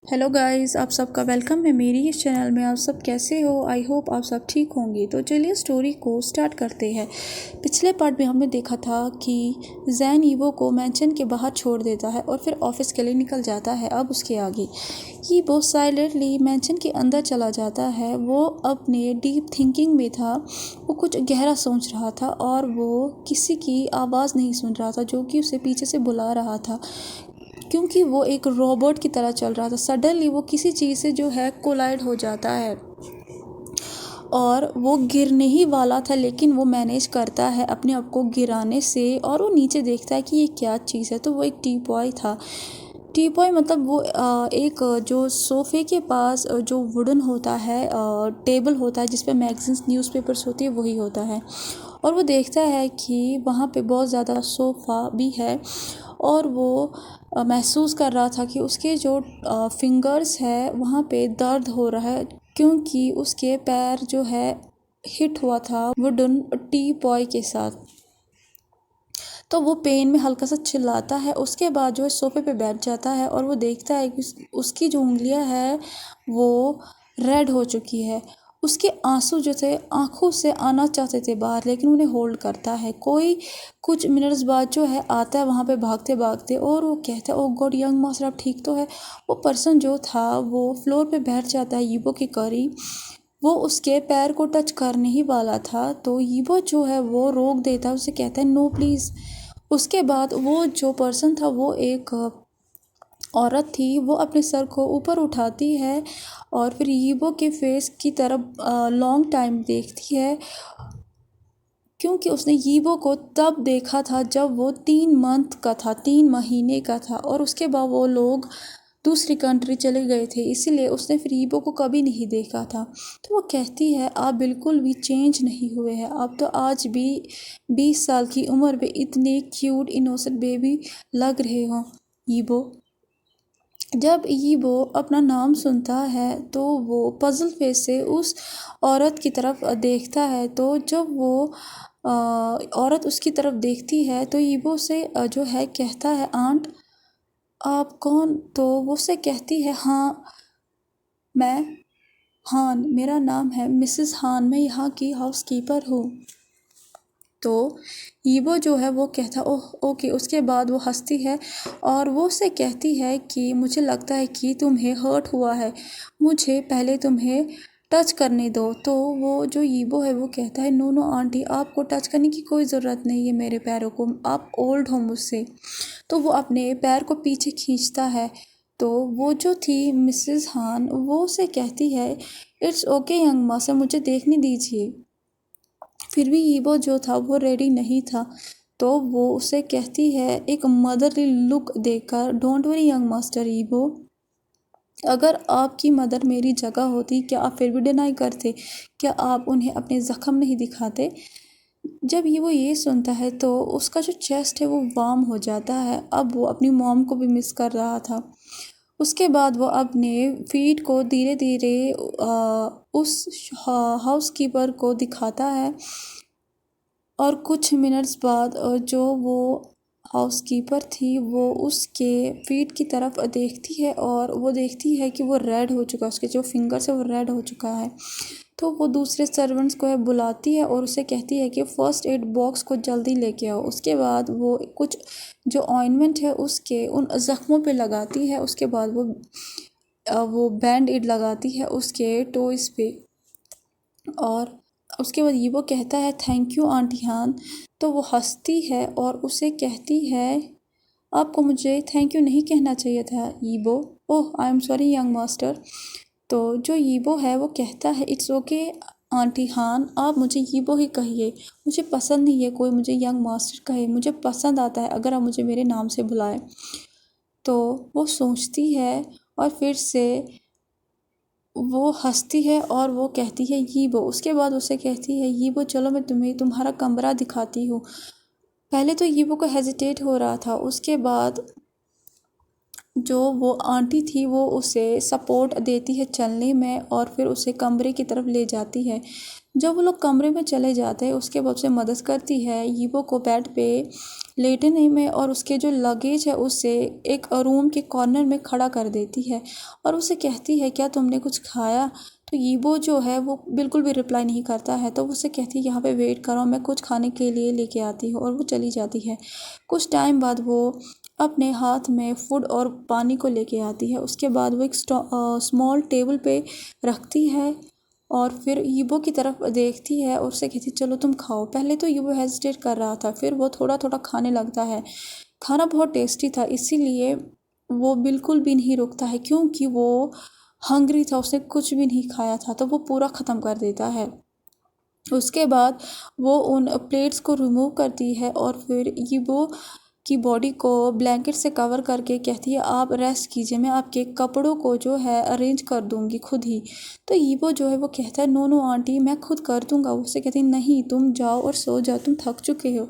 Hello guys, आप सबका welcome है मेरी इस चैनल में। आप सब कैसे हो? आई होप आप सब ठीक होंगे। तो चलिए स्टोरी को स्टार्ट करते हैं। पिछले पार्ट में हमने देखा था कि जैन ईवो को मैंशन के बाहर छोड़ देता है और फिर ऑफिस के लिए निकल जाता है। अब उसके आगे ईवो साइलेंटली मैंशन के अंदर चला जाता है। वो अपने डीप थिंकिंग में था। वो कुछ गहरा सोच रहा था और वो किसी की आवाज़ नहीं सुन रहा था जो कि उसे पीछे से बुला रहा था, क्योंकि वो एक रोबोट की तरह चल रहा था। सडनली वो किसी चीज़ से जो है कोलाइड हो जाता है और वो गिरने ही वाला था, लेकिन वो मैनेज करता है अपने आप को गिराने से। और वो नीचे देखता है कि ये क्या चीज़ है। तो वो एक टीपॉय था। टीपॉय मतलब वो एक जो सोफ़े के पास जो वुडन होता है, टेबल होता है जिस पे मैगजीन्स न्यूज़पेपर्स होती है, वही होता है। और वो देखता है कि वहाँ पे बहुत ज़्यादा सोफ़ा भी है और वो महसूस कर रहा था कि उसके जो फिंगर्स है वहाँ पे दर्द हो रहा है, क्योंकि उसके पैर जो है हिट हुआ था वुडन टी पॉय के साथ। तो वो पेन में हल्का सा चिल्लाता है। उसके बाद जो है सोफे पे बैठ जाता है और वो देखता है कि उसकी जो उंगलियां है वो रेड हो चुकी है। उसके आंसू जो थे आंखों से आना चाहते थे बाहर, लेकिन उन्हें होल्ड करता है। कोई कुछ मिनट्स बाद जो है आता है वहाँ पे भागते भागते और वो कहता है, ओ गॉड यंग मास्टर, आप ठीक तो है? वो पर्सन जो था वो फ्लोर पे बैठ जाता है यीबो के करीब। वो उसके पैर को टच करने ही वाला था, तो यीबो जो है वो रोक देता है, उसे कहता है नो प्लीज़। उसके बाद वो जो पर्सन था वो एक औरत थी। वो अपने सर को ऊपर उठाती है और फिर यीबो के फेस की तरफ लॉन्ग टाइम देखती है, क्योंकि उसने यीबो को तब देखा था जब वो 3 मंथ का था, 3 महीने का था। और उसके बाद वो लोग दूसरी कंट्री चले गए थे, इसीलिए उसने फिर यीबो को कभी नहीं देखा था। तो वो कहती है, आप बिल्कुल भी चेंज नहीं हुए हैं। आप तो आज भी 20 साल की उम्र में इतने क्यूट इनोसेंट बेबी लग रहे हो यीबो। जब यीबो अपना नाम सुनता है तो वो पजल फेस से उस औरत की तरफ देखता है। तो जब वो औरत उसकी तरफ देखती है तो यीबो से जो है कहता है, आंट आप कौन? तो वो से कहती है, हाँ मैं हान, मेरा नाम है मिसेस हान, मैं यहाँ की हाउसकीपर हूँ। तो यीबो जो है वो कहता, ओह ओके। उसके बाद वो हंसती है और वो से कहती है कि मुझे लगता है कि तुम्हें हर्ट हुआ है, मुझे पहले तुम्हें टच करने दो। तो वो जो यीबो है वो कहता है, नो नो आंटी, आपको टच करने की कोई ज़रूरत नहीं है मेरे पैरों को, आप ओल्ड हो मुझसे। तो वो अपने पैर को पीछे खींचता है। तो वो जो थी मिसेस हान वो से कहती है, इट्स ओके यंग मास्टर, मुझे देखने दीजिए। फिर भी ईबो जो था वो रेडी नहीं था। तो वो उसे कहती है एक मदरली लुक देकर, डोंट वरी यंग मास्टर ईबो, अगर आपकी मदर मेरी जगह होती क्या आप फिर भी डिनाई करते? क्या आप उन्हें अपने ज़ख्म नहीं दिखाते? जब वो ये सुनता है तो उसका जो चेस्ट है वो वार्म हो जाता है। अब वो अपनी मॉम को भी मिस कर रहा था। उसके बाद वो अपने फीट को धीरे धीरे उस हाउसकीपर को दिखाता है और कुछ मिनट्स बाद जो वो हाउसकीपर थी वो उसके फीट की तरफ देखती है और वो देखती है कि वो रेड हो चुका है, उसके जो फिंगर्स है वो रेड हो चुका है। तो वो दूसरे सर्वेंट्स को है बुलाती है और उसे कहती है कि फ़र्स्ट एड बॉक्स को जल्दी लेके आओ। उसके बाद वो कुछ जो ऑइंटमेंट है उसके उन ज़ख्मों पे लगाती है। उसके बाद वो बैंड एड लगाती है उसके टोइस पे। और उसके बाद यीबो कहता है, थैंक यू आंटी हान। तो वो हंसती है और उसे कहती है, आपको मुझे थैंक यू नहीं कहना चाहिए था Yibo. Oh I am sorry young master. तो जो यीबो है वो कहता है, इट्स ओके आंटी हान, आप मुझे यीबो ही कहिए। मुझे पसंद नहीं है कोई मुझे यंग मास्टर कहे, मुझे पसंद आता है अगर आप मुझे मेरे नाम से बुलाएं। तो वो सोचती है और फिर से वो हंसती है और वो कहती है यीबो। उसके बाद उसे कहती है, यीबो चलो मैं तुम्हें तुम्हारा कमरा दिखाती हूँ। पहले तो यीबो को हेजिटेट हो रहा था। उसके बाद जो वो आंटी थी वो उसे सपोर्ट देती है चलने में और फिर उसे कमरे की तरफ ले जाती है। जब वो लोग कमरे में चले जाते हैं उसके बाद उसे मदद करती है यीबो को बेड पे लेटने में और उसके जो लगेज है उससे एक रूम के कॉर्नर में खड़ा कर देती है और उसे कहती है क्या तुमने कुछ खाया। तो ईबो जो है वो बिल्कुल भी रिप्लाई नहीं करता है। तो उसे कहती है यहाँ पे वेट करो, मैं कुछ खाने के लिए लेके आती हूँ, और वो चली जाती है। कुछ टाइम बाद वो अपने हाथ में फूड और पानी को लेके आती है। उसके बाद वो एक स्मॉल टेबल पे रखती है और फिर ईबो की तरफ देखती है और उससे कहती चलो तुम खाओ। पहले तो ईबो हेजिटेट कर रहा था, फिर वो थोड़ा थोड़ा खाने लगता है। खाना बहुत टेस्टी था, इसीलिए वो बिल्कुल भी नहीं रुकता है, क्योंकि वो हंग्री था, उसने कुछ भी नहीं खाया था, तो वो पूरा ख़त्म कर देता है। उसके बाद वो उन प्लेट्स को रिमूव करती है और फिर ईबो की बॉडी को ब्लैंकेट से कवर करके कहती है आप रेस्ट कीजिए, मैं आपके कपड़ों को जो है अरेंज कर दूंगी खुद ही। तो ईबो जो है वो कहता है नो नो आंटी, मैं खुद कर दूंगा। उससे कहती है नहीं, तुम जाओ और सो जाओ, तुम थक चुके हो।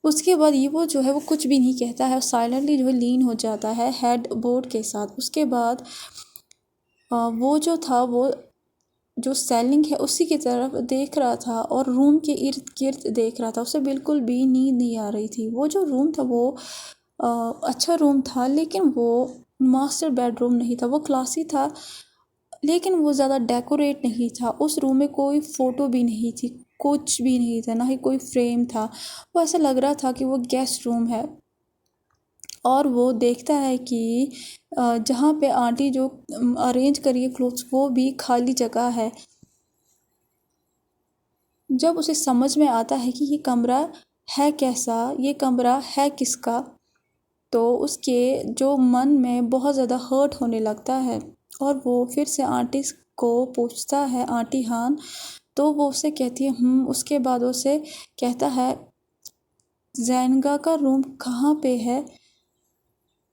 उसके बाद ईबो जो है वो कुछ भी नहीं कहता है और साइलेंटली जो है लीन हो जाता है हेड बोर्ड के साथ। उसके बाद वो जो था वो जो सेलिंग है उसी की तरफ देख रहा था और रूम के इर्द गिर्द देख रहा था। उसे बिल्कुल भी नींद नहीं आ रही थी। वो जो रूम था वो अच्छा रूम था, लेकिन वो मास्टर बेडरूम नहीं था। वो क्लासी था, लेकिन वो ज़्यादा डेकोरेट नहीं था। उस रूम में कोई फ़ोटो भी नहीं थी, कुछ भी नहीं था, ना ही कोई फ्रेम था। वो ऐसा लग रहा था कि वो गेस्ट रूम है। और वो देखता है कि जहाँ पे आंटी जो अरेंज करी है क्लोथ्स, वो भी खाली जगह है। जब उसे समझ में आता है कि ये कमरा है कैसा, ये कमरा है किसका, तो उसके जो मन में बहुत ज़्यादा हर्ट होने लगता है और वो फिर से आंटी को पूछता है आंटी हान। तो वो उसे कहती है उसके बाद उसे कहता है जैनगा का रूम कहाँ पे है।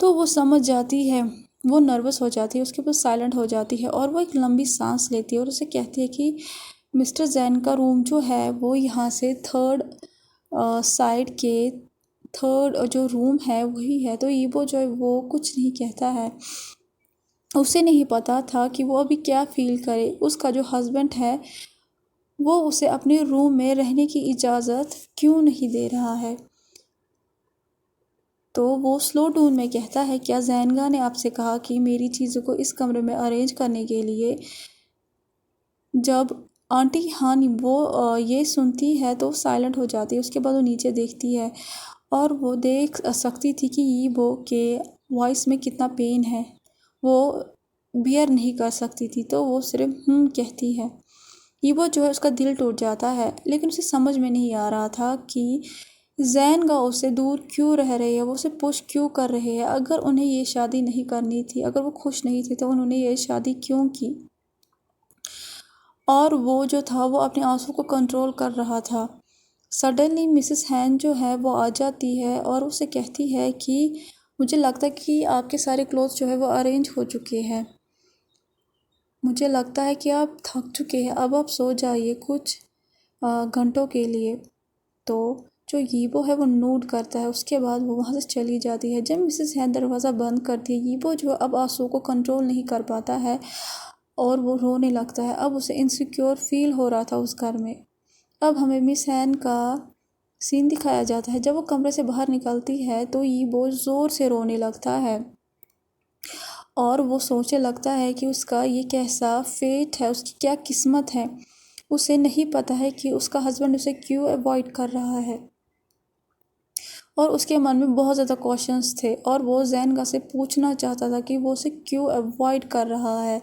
तो वो समझ जाती है, वो नर्वस हो जाती है, उसके बाद साइलेंट हो जाती है और वो एक लंबी सांस लेती है और उसे कहती है कि मिस्टर जैन का रूम जो है वो यहाँ से थर्ड साइड के थर्ड जो रूम है वही है। तो ईबो जो है वो कुछ नहीं कहता है। उसे नहीं पता था कि वो अभी क्या फील करे। उसका जो हस्बैंड है वो उसे अपने रूम में रहने की इजाज़त क्यों नहीं दे रहा है। तो वो स्लो टोन में कहता है क्या जैनगा ने आपसे कहा कि मेरी चीज़ों को इस कमरे में अरेंज करने के लिए। जब आंटी हान वो ये सुनती है तो साइलेंट हो जाती है। उसके बाद वो नीचे देखती है और वो देख सकती थी कि ईबो के वॉइस में कितना पेन है। वो बियर नहीं कर सकती थी, तो वो सिर्फ कहती है। ईबो जो है उसका दिल टूट जाता है, लेकिन उसे समझ में नहीं आ रहा था कि जैनगा उससे दूर क्यों रह रही है, वो उसे पुश क्यों कर रहे हैं। अगर उन्हें ये शादी नहीं करनी थी, अगर वो खुश नहीं थे, तो उन्होंने ये शादी क्यों की। और वो जो था वो अपने आंसू को कंट्रोल कर रहा था। सडनली मिसेस हैन जो है वो आ जाती है और उसे कहती है कि मुझे लगता है कि आपके सारे क्लोथ्स जो है वो अरेंज हो चुके हैं। मुझे लगता है कि आप थक चुके हैं, अब आप सो जाइए कुछ घंटों के लिए। तो जो यीबो है वो नोट करता है। उसके बाद वो वहाँ से चली जाती है। जब मिसेस हैन दरवाज़ा बंद करती है, यीबो जो अब आंसू को कंट्रोल नहीं कर पाता है और वो रोने लगता है। अब उसे इनसिक्योर फील हो रहा था उस घर में। अब हमें मिस हैन का सीन दिखाया जाता है। जब वो कमरे से बाहर निकलती है तो यीबो ज़ोर से रोने लगता है और वो सोचने लगता है कि उसका ये कैसा फेट है, उसकी क्या किस्मत है। उसे नहीं पता है कि उसका हस्बैंड उसे क्यों अवॉइड कर रहा है और उसके मन में बहुत ज़्यादा क्वेश्चंस थे और वो जैनगा से पूछना चाहता था कि वो उसे क्यों अवॉइड कर रहा है।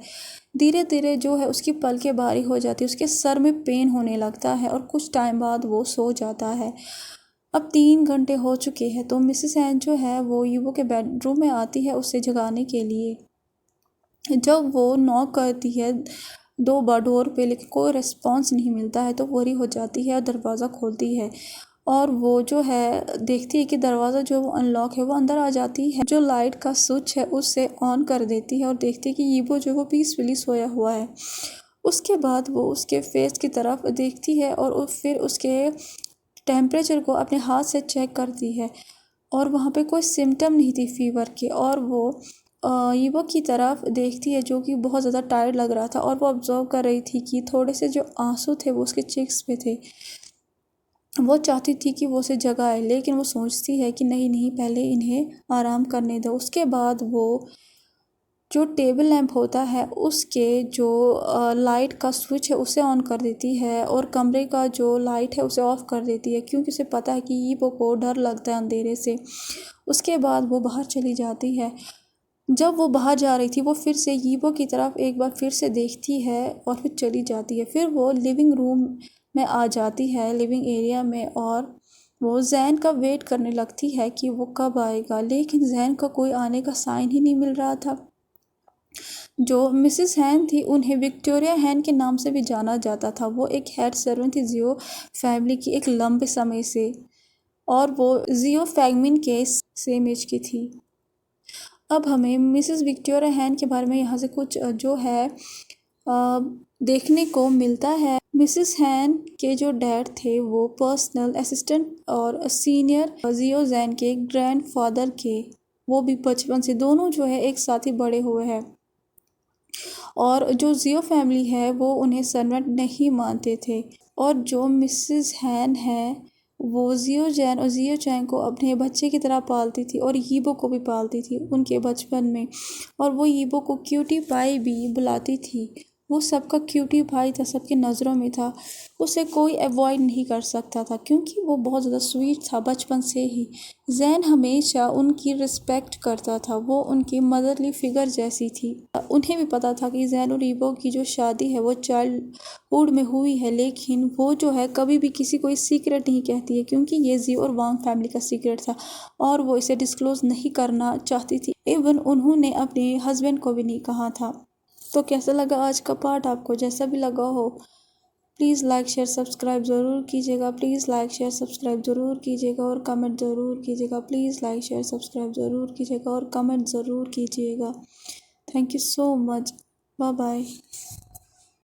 धीरे धीरे जो है उसकी पलकें भारी हो जाती है, उसके सर में पेन होने लगता है और कुछ टाइम बाद वो सो जाता है। अब 3 घंटे हो चुके हैं तो मिसेस हैन जो है वो यूबो के बेडरूम में आती है उसे जगाने के लिए। जब वो नॉक करती है 2 बार डोर पे, लेकिन कोई रिस्पॉन्स नहीं मिलता है, तो वरी हो जाती है और दरवाज़ा खोलती है और वो जो है देखती है कि दरवाज़ा जो वो अनलॉक है। वो अंदर आ जाती है, जो लाइट का स्विच है उससे ऑन कर देती है और देखती है कि यीबो जो वो पीसफुली सोया हुआ है। उसके बाद वो उसके फेस की तरफ देखती है और फिर उसके टेम्परेचर को अपने हाथ से चेक करती है और वहाँ पे कोई सिम्टम नहीं थी फीवर के। और वो ईबो की तरफ देखती है जो कि बहुत ज़्यादा टायर्ड लग रहा था और वो ऑब्जर्व कर रही थी कि थोड़े से जो आंसू थे वो उसके चीक्स पे थे। वो चाहती थी कि वो उसे जगाए, लेकिन वो सोचती है कि नहीं नहीं, पहले इन्हें आराम करने दो। उसके बाद वो जो टेबल लैंप होता है उसके जो लाइट का स्विच है उसे ऑन कर देती है, और कमरे का जो लाइट है उसे ऑफ़ कर देती है, क्योंकि उसे पता है कि ईवो को डर लगता है अंधेरे से। उसके बाद वो बाहर चली जाती है। जब वो बाहर जा रही थी, वो फिर से ईवो की तरफ एक बार फिर से देखती है और फिर चली जाती है। फिर वो लिविंग रूम में आ जाती है, लिविंग एरिया में, और वो जैन का वेट करने लगती है कि वो कब आएगा, लेकिन जैन का कोई आने का साइन ही नहीं मिल रहा था। जो मिसेस हैन थी, उन्हें विक्टोरिया हैन के नाम से भी जाना जाता था। वो एक हेड सर्वेंट थी जियो फैमिली की एक लंबे समय से, और वो जियो फैगमिन के सेम एज की थी। अब हमें मिसेस विक्टोरिया हैन के बारे में यहाँ से कुछ जो है देखने को मिलता है। मिसेस हैन के जो डैड थे वो पर्सनल असिस्टेंट और सीनियर जियो जैन के ग्रैंडफादर के, वो भी बचपन से दोनों जो है एक साथ ही बड़े हुए हैं। और जो जियो फैमिली है वो उन्हें सर्वेंट नहीं मानते थे। और जो मिसेस हैन है वो जियो जैन और जियो चैंग को अपने बच्चे की तरह पालती थी, और यीबो को भी पालती थी उनके बचपन में। और वो यीबो को क्यूटी पाई भी बुलाती थी। वो सबका क्यूटी भाई था, सबकी नज़रों में था। उसे कोई अवॉइड नहीं कर सकता था, क्योंकि वो बहुत ज़्यादा स्वीट था बचपन से ही। जैन हमेशा उनकी रिस्पेक्ट करता था, वो उनकी मदरली फिगर जैसी थी। उन्हें भी पता था कि जैन और ईबो की जो शादी है वो चाइल्डहुड में हुई है, लेकिन वो जो है कभी भी किसी को इस सीक्रेट नहीं कहती है, क्योंकि ये जी और वांग फैमिली का सीक्रेट था और वो इसे डिस्क्लोज नहीं करना चाहती थी। इवन उन्होंने अपने हस्बैंड को भी नहीं कहा था। तो कैसा लगा आज का पार्ट आपको? जैसा भी लगा हो प्लीज़ लाइक शेयर सब्सक्राइब ज़रूर कीजिएगा। प्लीज़ लाइक शेयर सब्सक्राइब ज़रूर कीजिएगा और कमेंट ज़रूर कीजिएगा। प्लीज़ लाइक शेयर सब्सक्राइब ज़रूर कीजिएगा और कमेंट ज़रूर कीजिएगा। Thank you so much. Bye bye.